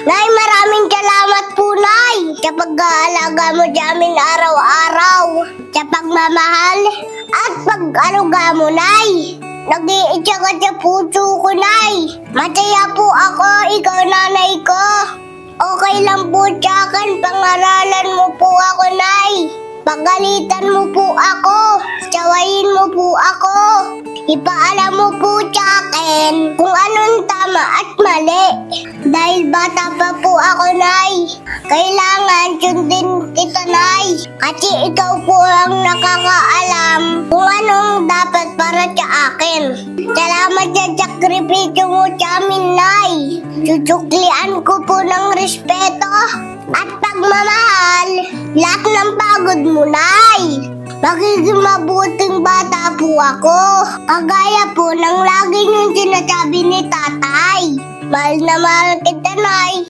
Nay, maraming salamat po, Nay, sa pag-aalaga mo sa amin araw-araw, sa pagmamahal, at pag-aruga mo, Nay. Nag-iitsa ka sa puso ko, Nay. Masaya po ako, ikaw nanay ko. Okay lang po sa akin, pangaralan mo po ako, Nay. Pagalitan mo po ako, sawayin mo po ako. Ipaalam mo po sa akin kung anong tama at mali. Dahil bata pa po ako, Nay. Kailangan sundin kita, Nay. Kasi ikaw po ang nakakaalam kung anong dapat para sa akin. Salamat sa sakripisyo mo sa amin, Nay. Susuklian ko po ng respeto at pagmamahal lahat ng pagod mo, Nay. Magiging mabuting bata po ako. Kagaya po ng lagi niyong sinasabi ni tatay. Mahal na mahal kita, Nay.